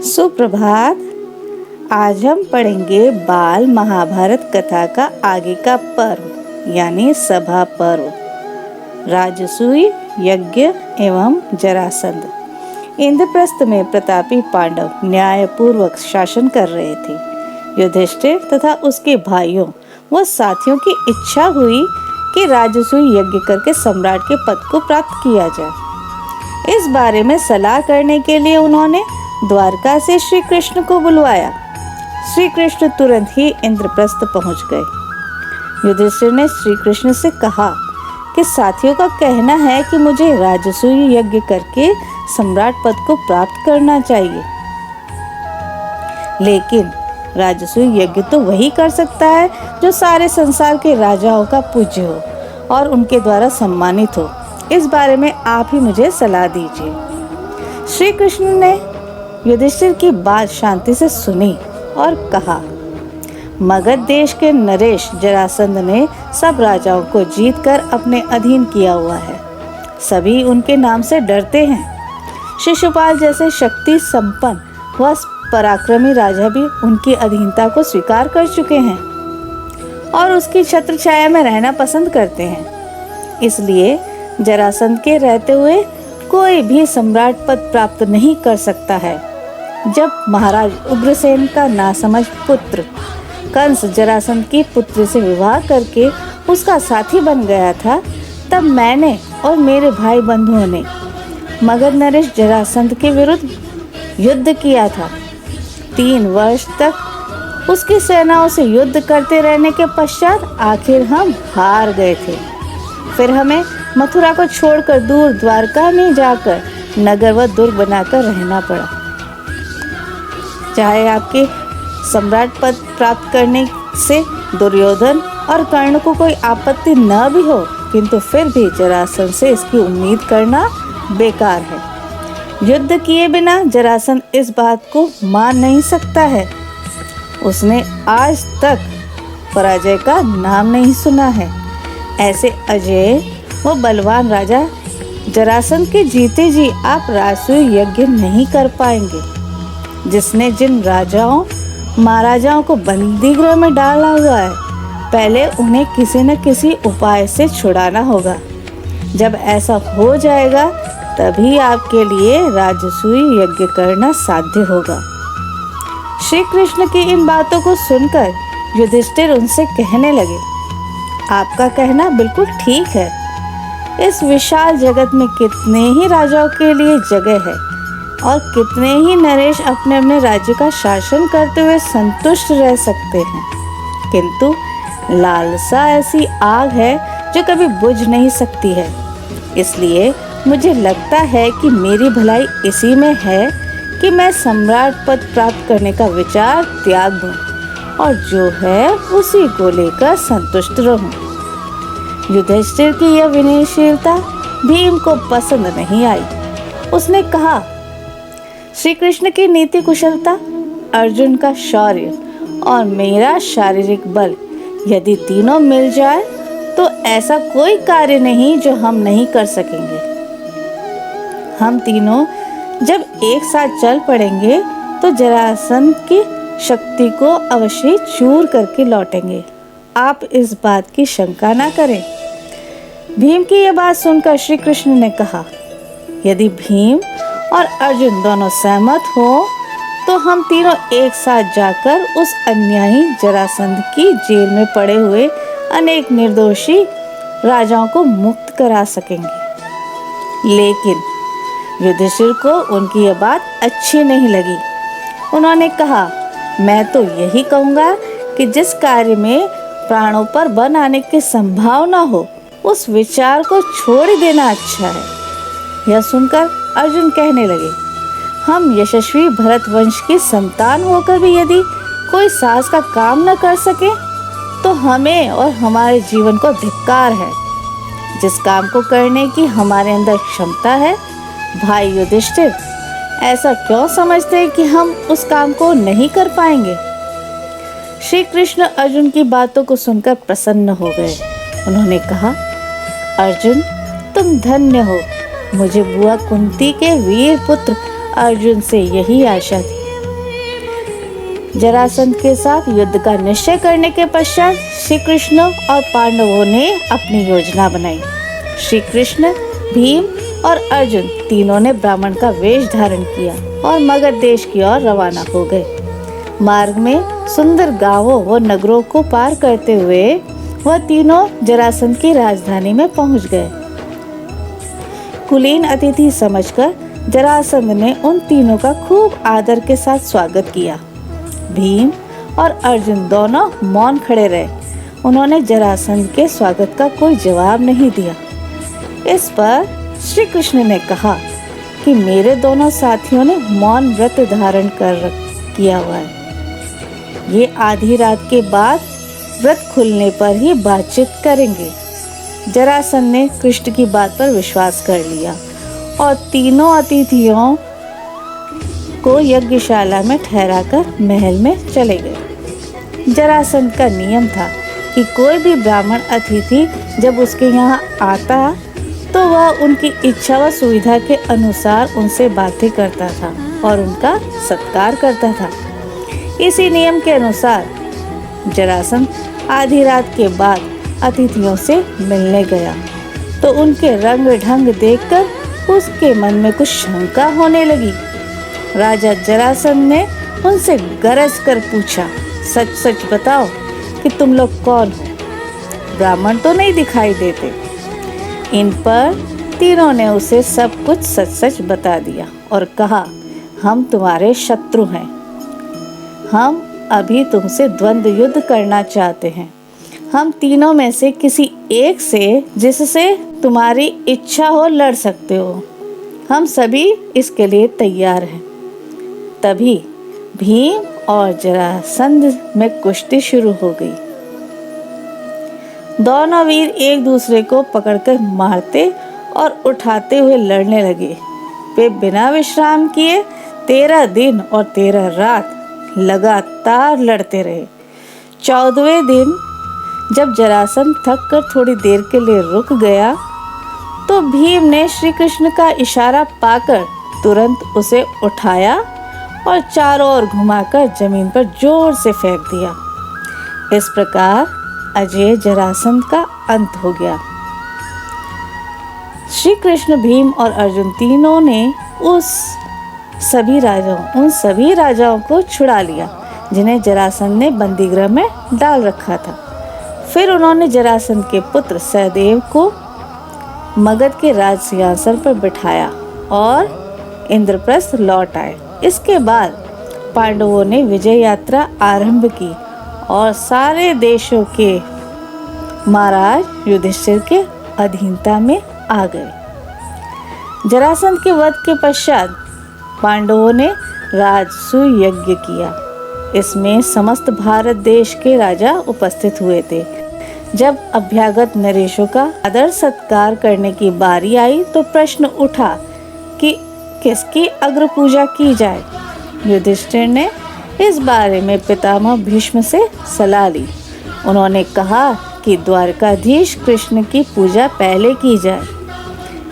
सुप्रभात। आज हम पढ़ेंगे बाल महाभारत कथा का आगे का पर्व यानी सभा पर्व, राजसूय यज्ञ एवं जरासंध। इंद्रप्रस्थ में प्रतापी पांडव न्यायपूर्वक शासन कर रहे थे। युधिष्ठिर तथा उसके भाइयों व साथियों की इच्छा हुई कि राजसूय यज्ञ करके सम्राट के पद को प्राप्त किया जाए। इस बारे में सलाह करने के लिए उन्होंने द्वारका से श्री कृष्ण को बुलवाया। श्री कृष्ण तुरंत ही इंद्रप्रस्थ पहुंच गए। युधिष्ठिर ने श्री कृष्ण से कहा कि साथियों का कहना है कि मुझे राजसूय यज्ञ करके सम्राट पद को प्राप्त करना चाहिए, लेकिन राजसूय यज्ञ तो वही कर सकता है जो सारे संसार के राजाओं का पूज्य हो और उनके द्वारा सम्मानित हो। इस बारे में आप ही मुझे सलाह दीजिए। श्री कृष्ण ने युधिष्ठिर की बात शांति से सुनी और कहा, मगध देश के नरेश जरासंध ने सब राजाओं को जीतकर अपने अधीन किया हुआ है। सभी उनके नाम से डरते हैं। शिशुपाल जैसे शक्ति संपन्न व पराक्रमी राजा भी उनकी अधीनता को स्वीकार कर चुके हैं और उसकी छत्र छाया में रहना पसंद करते हैं। इसलिए जरासंध के रहते हुए कोई भी सम्राट पद प्राप्त नहीं कर सकता है। जब महाराज उग्रसेन का नासमझ पुत्र कंस जरासंध की पुत्री से विवाह करके उसका साथी बन गया था, तब मैंने और मेरे भाई बंधुओं ने मगध नरेश जरासंध के विरुद्ध युद्ध किया था। 3 वर्ष तक उसकी सेनाओं से युद्ध करते रहने के पश्चात आखिर हम हार गए थे। फिर हमें मथुरा को छोड़कर दूर द्वारका में जाकर नगर व दुर्ग बनाकर रहना पड़ा। चाहे आपके सम्राट पद प्राप्त करने से दुर्योधन और कर्ण को कोई आपत्ति न भी हो, किंतु फिर भी जरासंध से इसकी उम्मीद करना बेकार है। युद्ध किए बिना जरासंध इस बात को मान नहीं सकता है। उसने आज तक पराजय का नाम नहीं सुना है। ऐसे अजय व बलवान राजा जरासंध के जीते जी आप राजसूय यज्ञ नहीं कर पाएंगे। जिसने जिन राजाओं महाराजाओं को बंदी गृह में डाला हुआ है, पहले उन्हें किसी न किसी उपाय से छुड़ाना होगा। जब ऐसा हो जाएगा तभी आपके लिए राजसूय यज्ञ करना साध्य होगा। श्री कृष्ण की इन बातों को सुनकर युधिष्ठिर उनसे कहने लगे, आपका कहना बिल्कुल ठीक है। इस विशाल जगत में कितने ही राजाओं के लिए जगह है और कितने ही नरेश अपने अपने राज्य का शासन करते हुए संतुष्ट रह सकते हैं, किंतु लालसा ऐसी आग है जो कभी बुझ नहीं सकती है। इसलिए मुझे लगता है कि मेरी भलाई इसी में है कि मैं सम्राट पद प्राप्त करने का विचार त्याग दूं और जो है उसी को लेकर संतुष्ट रहूं। युधिष्ठिर की यह विनयशीलता भीम को पसंद नहीं आई। उसने कहा, श्री कृष्ण की नीति कुशलता, अर्जुन का शौर्य और मेरा शारीरिक बल यदि तीनों मिल जाए तो ऐसा कोई कार्य नहीं जो हम नहीं कर सकेंगे। हम तीनों जब एक साथ चल पड़ेंगे तो जरासंध की शक्ति को अवश्य चूर करके लौटेंगे। आप इस बात की शंका ना करें। भीम की यह बात सुनकर श्री कृष्ण ने कहा, यदि भीम और अर्जुन दोनों सहमत हो तो हम तीनों एक साथ जाकर उस अन्यायी जरासंध की जेल में पड़े हुए अनेक निर्दोषी राजाओं को मुक्त करा सकेंगे। लेकिन युधिष्ठिर को उनकी यह बात अच्छी नहीं लगी। उन्होंने कहा, मैं तो यही कहूँगा कि जिस कार्य में प्राणों पर बन आने की संभावना हो उस विचार को छोड़ देना अच्छा है। यह सुनकर अर्जुन कहने लगे, हम यशस्वी भरत वंश की संतान होकर भी यदि कोई साहस का काम न कर सके तो हमें और हमारे जीवन को धिक्कार है। जिस काम को करने की हमारे अंदर क्षमता है, भाई युधिष्ठिर ऐसा क्यों समझते हैं कि हम उस काम को नहीं कर पाएंगे। श्री कृष्ण अर्जुन की बातों को सुनकर प्रसन्न हो गए उन्होंने कहा, अर्जुन तुम धन्य हो, मुझे बुआ कुंती के वीर पुत्र अर्जुन से यही आशा थी। जरासंध के साथ युद्ध का निश्चय करने के पश्चात श्री कृष्ण और पांडवों ने अपनी योजना बनाई। श्री कृष्ण, भीम और अर्जुन तीनों ने ब्राह्मण का वेश धारण किया और मगध देश की ओर रवाना हो गए। मार्ग में सुंदर गांवों व नगरों को पार करते हुए वह तीनों जरासंध की राजधानी में पहुंच गए। कुलीन अतिथि समझकर जरासंध ने उन तीनों का खूब आदर के साथ स्वागत किया। भीम और अर्जुन दोनों मौन खड़े रहे। उन्होंने जरासंध के स्वागत का कोई जवाब नहीं दिया। इस पर श्री कृष्ण ने कहा कि मेरे दोनों साथियों ने मौन व्रत धारण किया हुआ है। ये आधी रात के बाद व्रत खुलने पर ही बातचीत करेंगे। जरासंध ने कृष्ण की बात पर विश्वास कर लिया और तीनों अतिथियों को यज्ञशाला में ठहराकर महल में चले गए। जरासंध का नियम था कि कोई भी ब्राह्मण अतिथि जब उसके यहाँ आता तो वह उनकी इच्छा व सुविधा के अनुसार उनसे बातें करता था और उनका सत्कार करता था। इसी नियम के अनुसार जरासंध आधी रात के बाद अतिथियों से मिलने गया तो उनके रंग ढंग देखकर उसके मन में कुछ शंका होने लगी। राजा जरासंध ने उनसे गरज कर पूछा, सच सच बताओ कि तुम लोग कौन हो? ब्राह्मण तो नहीं दिखाई देते। इन पर तीनों ने उसे सब कुछ सच सच बता दिया और कहा, हम तुम्हारे शत्रु हैं। हम अभी तुमसे द्वंद्व युद्ध करना चाहते हैं। हम तीनों में से किसी एक से जिससे तुम्हारी इच्छा हो लड़ सकते हो। हम सभी इसके लिए तैयार हैं। तभी भीम और जरासंध में कुश्ती शुरू हो गई। दोनों वीर एक दूसरे को पकड़कर मारते और उठाते हुए लड़ने लगे। वे बिना विश्राम किए 13 दिन और 13 रात लगातार लड़ते रहे। 14वें दिन जब जरासंध थक कर थोड़ी देर के लिए रुक गया तो भीम ने श्री कृष्ण का इशारा पाकर तुरंत उसे उठाया और चारों ओर घुमाकर जमीन पर जोर से फेंक दिया। इस प्रकार अजय जरासंध का अंत हो गया। श्री कृष्ण, भीम और अर्जुन तीनों ने उन सभी राजाओं को छुड़ा लिया जिन्हें जरासंध ने बंदीगृह में डाल रखा था। फिर उन्होंने जरासंध के पुत्र सहदेव को मगध के राज सिंहासन पर बिठाया और इंद्रप्रस्थ लौट आए। इसके बाद पांडवों ने विजय यात्रा आरंभ की और सारे देशों के महाराज युधिष्ठिर के अधीनता में आ गए। जरासंध के वध के पश्चात पांडवों ने राजसूय यज्ञ किया। इसमें समस्त भारत देश के राजा उपस्थित हुए थे। जब अभ्यागत नरेशों का आदर सत्कार करने की बारी आई तो प्रश्न उठा कि किसकी अग्र पूजा की जाए। युधिष्ठिर ने इस बारे में पितामह भीष्म से सलाह ली। उन्होंने कहा कि द्वारकाधीश कृष्ण की पूजा पहले की जाए।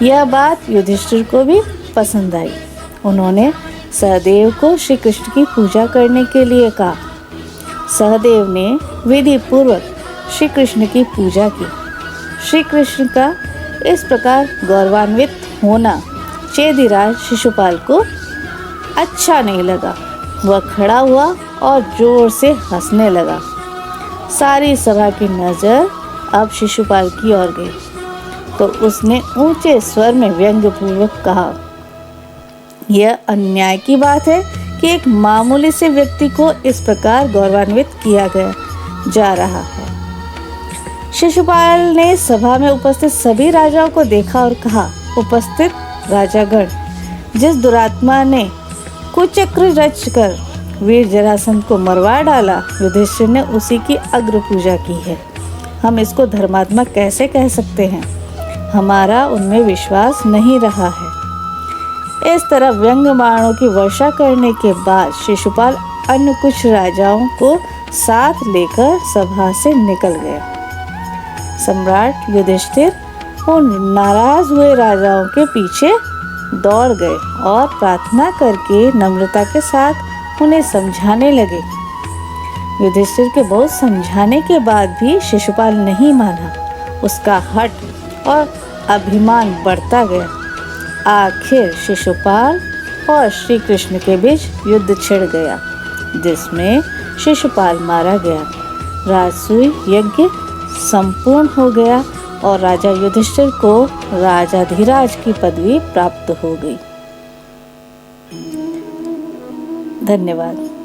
यह बात युधिष्ठिर को भी पसंद आई। उन्होंने सहदेव को श्री कृष्ण की पूजा करने के लिए कहा। सहदेव ने विधि पूर्वक श्री कृष्ण की पूजा की। श्री कृष्ण का इस प्रकार गौरवान्वित होना चेदिराज शिशुपाल को अच्छा नहीं लगा। वह खड़ा हुआ और जोर से हंसने लगा। सारी सभा की नजर अब शिशुपाल की ओर गई तो उसने ऊंचे स्वर में व्यंग्यपूर्वक कहा, यह अन्याय की बात है कि एक मामूली से व्यक्ति को इस प्रकार गौरवान्वित किया गया जा रहा है। शिशुपाल ने सभा में उपस्थित सभी राजाओं को देखा और कहा, उपस्थित राजागण, जिस दुरात्मा ने कुचक्र रचकर वीर जरासंध को मरवा डाला, युधिष्ठिर ने उसी की अग्र पूजा की है। हम इसको धर्मात्मा कैसे कह सकते हैं? हमारा उनमें विश्वास नहीं रहा है। इस तरह व्यंग्य बाणों की वर्षा करने के बाद शिशुपाल अन्य कुछ राजाओं को साथ लेकर सभा से निकल गया। सम्राट युधिष्ठिर उन नाराज हुए राजाओं के पीछे दौड़ गए और प्रार्थना करके नम्रता के साथ उन्हें समझाने लगे। युधिष्ठिर के बहुत समझाने के बाद भी शिशुपाल नहीं माना। उसका हठ और अभिमान बढ़ता गया। आखिर शिशुपाल और श्री कृष्ण के बीच युद्ध छिड़ गया, जिसमें शिशुपाल मारा गया। राजसूय यज्ञ संपूर्ण हो गया और राजा युधिष्ठिर को राजाधिराज की पदवी प्राप्त हो गई। धन्यवाद।